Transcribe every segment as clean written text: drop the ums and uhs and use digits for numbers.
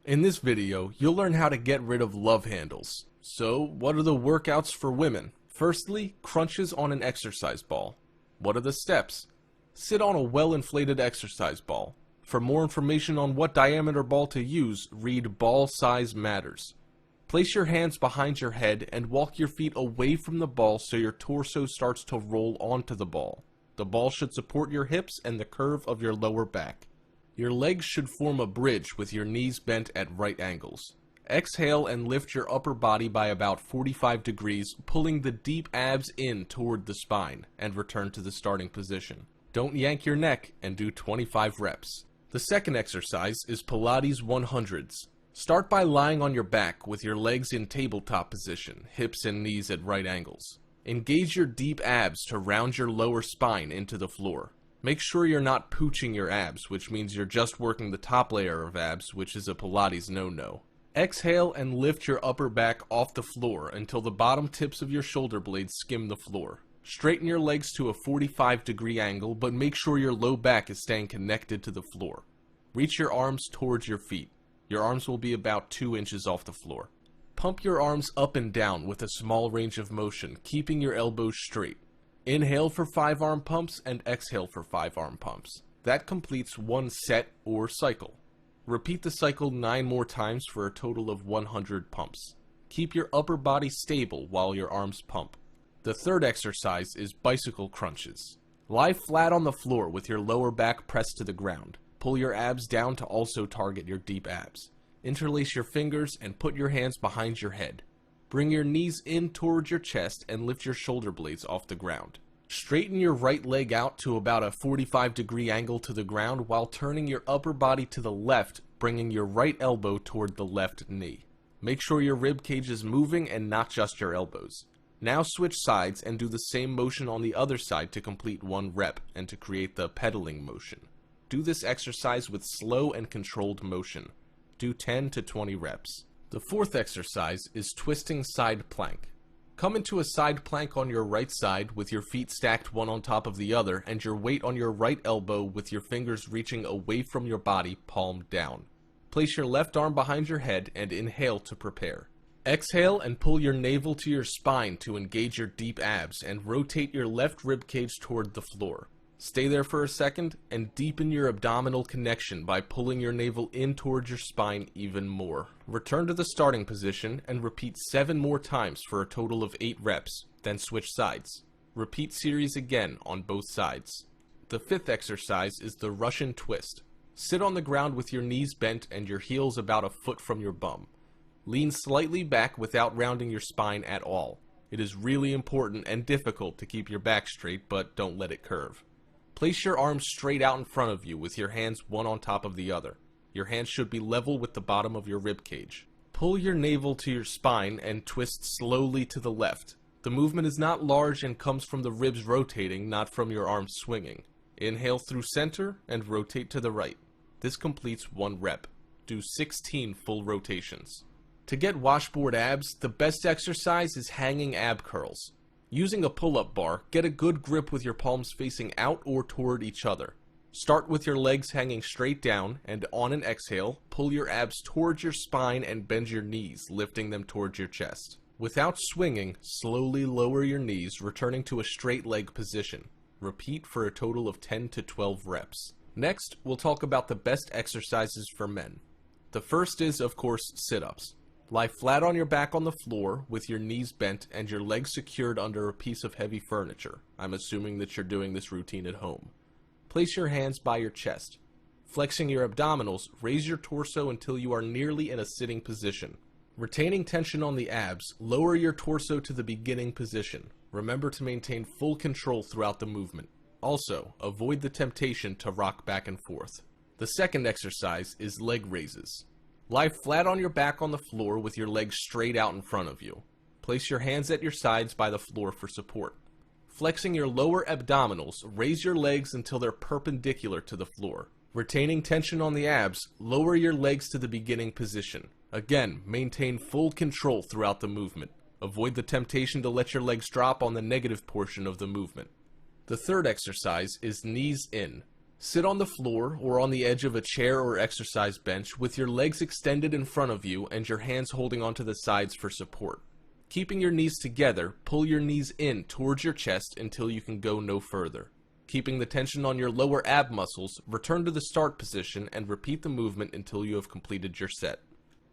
In this video, you'll learn how to get rid of love handles. So, what are the workouts for women? Firstly, crunches on an exercise ball. What are the steps? Sit on a well-inflated exercise ball. For more information on what diameter ball to use, read Ball Size Matters. Place your hands behind your head and walk your feet away from the ball so your torso starts to roll onto the ball. The ball should support your hips and the curve of your lower back. Your legs should form a bridge with your knees bent at right angles. Exhale and lift your upper body by about 45 degrees, pulling the deep abs in toward the spine, and return to the starting position. Don't yank your neck and do 25 reps. The second exercise is Pilates 100s. Start by lying on your back with your legs in tabletop position, hips and knees at right angles. Engage your deep abs to round your lower spine into the floor. Make sure you're not pooching your abs, which means you're just working the top layer of abs, which is a Pilates no-no. Exhale and lift your upper back off the floor until the bottom tips of your shoulder blades skim the floor. Straighten your legs to a 45-degree angle, but make sure your low back is staying connected to the floor. Reach your arms towards your feet. Your arms will be about 2 inches off the floor. Pump your arms up and down with a small range of motion, keeping your elbows straight. Inhale for 5 arm pumps and exhale for 5 arm pumps. That completes one set or cycle. Repeat the cycle 9 more times for a total of 100 pumps. Keep your upper body stable while your arms pump. The third exercise is bicycle crunches. Lie flat on the floor with your lower back pressed to the ground. Pull your abs down to also target your deep abs. Interlace your fingers and put your hands behind your head. Bring your knees in towards your chest and lift your shoulder blades off the ground. Straighten your right leg out to about a 45-degree angle to the ground while turning your upper body to the left, bringing your right elbow toward the left knee. Make sure your rib cage is moving and not just your elbows. Now switch sides and do the same motion on the other side to complete 1 rep and to create the pedaling motion. Do this exercise with slow and controlled motion. Do 10 to 20 reps. The fourth exercise is twisting side plank. Come into a side plank on your right side with your feet stacked one on top of the other and your weight on your right elbow with your fingers reaching away from your body, palm down. Place your left arm behind your head and inhale to prepare. Exhale and pull your navel to your spine to engage your deep abs and rotate your left rib cage toward the floor. Stay there for a second and deepen your abdominal connection by pulling your navel in towards your spine even more. Return to the starting position and repeat 7 more times for a total of 8 reps, then switch sides. Repeat series again on both sides. The fifth exercise is the Russian twist. Sit on the ground with your knees bent and your heels about a foot from your bum. Lean slightly back without rounding your spine at all. It is really important and difficult to keep your back straight, but don't let it curve. Place your arms straight out in front of you with your hands one on top of the other. Your hands should be level with the bottom of your rib cage. Pull your navel to your spine and twist slowly to the left. The movement is not large and comes from the ribs rotating, not from your arms swinging. Inhale through center and rotate to the right. This completes 1 rep. Do 16 full rotations. To get washboard abs, the best exercise is hanging ab curls. Using a pull-up bar, get a good grip with your palms facing out or toward each other. Start with your legs hanging straight down, and on an exhale, pull your abs towards your spine and bend your knees, lifting them towards your chest. Without swinging, slowly lower your knees, returning to a straight leg position. Repeat for a total of 10 to 12 reps. Next, we'll talk about the best exercises for men. The first is, of course, sit-ups. Lie flat on your back on the floor with your knees bent and your legs secured under a piece of heavy furniture. I'm assuming that you're doing this routine at home. Place your hands by your chest. Flexing your abdominals, raise your torso until you are nearly in a sitting position. Retaining tension on the abs, lower your torso to the beginning position. Remember to maintain full control throughout the movement. Also, avoid the temptation to rock back and forth. The second exercise is leg raises. Lie flat on your back on the floor with your legs straight out in front of you. Place your hands at your sides by the floor for support. Flexing your lower abdominals, raise your legs until they're perpendicular to the floor. Retaining tension on the abs, lower your legs to the beginning position. Again, maintain full control throughout the movement. Avoid the temptation to let your legs drop on the negative portion of the movement. The third exercise is knees in. Sit on the floor or on the edge of a chair or exercise bench with your legs extended in front of you and your hands holding onto the sides for support. Keeping your knees together, pull your knees in towards your chest until you can go no further. Keeping the tension on your lower ab muscles, return to the start position and repeat the movement until you have completed your set.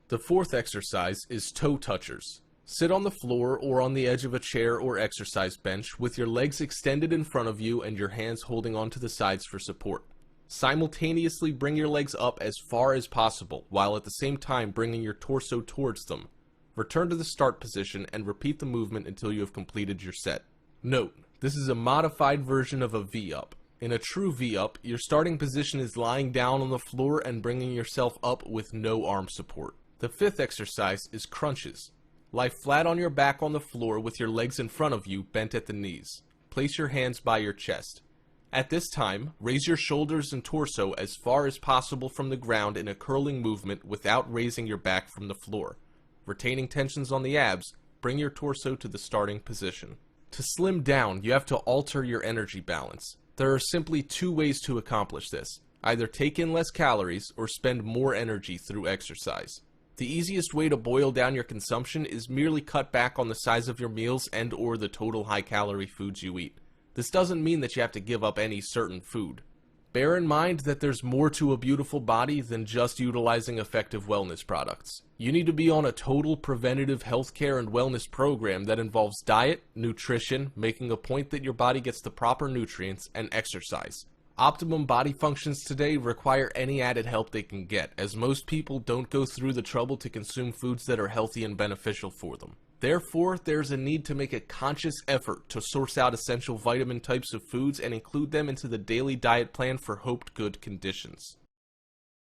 The fourth exercise is toe touchers. Sit on the floor or on the edge of a chair or exercise bench with your legs extended in front of you and your hands holding onto the sides for support. Simultaneously bring your legs up as far as possible, while at the same time bringing your torso towards them. Return to the start position and repeat the movement until you have completed your set. Note, this is a modified version of a V-up. In a true V-up, your starting position is lying down on the floor and bringing yourself up with no arm support. The fifth exercise is crunches. Lie flat on your back on the floor with your legs in front of you, bent at the knees. Place your hands by your chest. At this time, raise your shoulders and torso as far as possible from the ground in a curling movement without raising your back from the floor. Retaining tensions on the abs, bring your torso to the starting position. To slim down, you have to alter your energy balance. There are simply two ways to accomplish this. Either take in less calories or spend more energy through exercise. The easiest way to boil down your consumption is merely cut back on the size of your meals and or the total high-calorie foods you eat. This doesn't mean that you have to give up any certain food. Bear in mind that there's more to a beautiful body than just utilizing effective wellness products. You need to be on a total preventative healthcare and wellness program that involves diet, nutrition, making a point that your body gets the proper nutrients, and exercise. Optimum body functions today require any added help they can get, as most people don't go through the trouble to consume foods that are healthy and beneficial for them. Therefore, there's a need to make a conscious effort to source out essential vitamin types of foods and include them into the daily diet plan for hoped good conditions.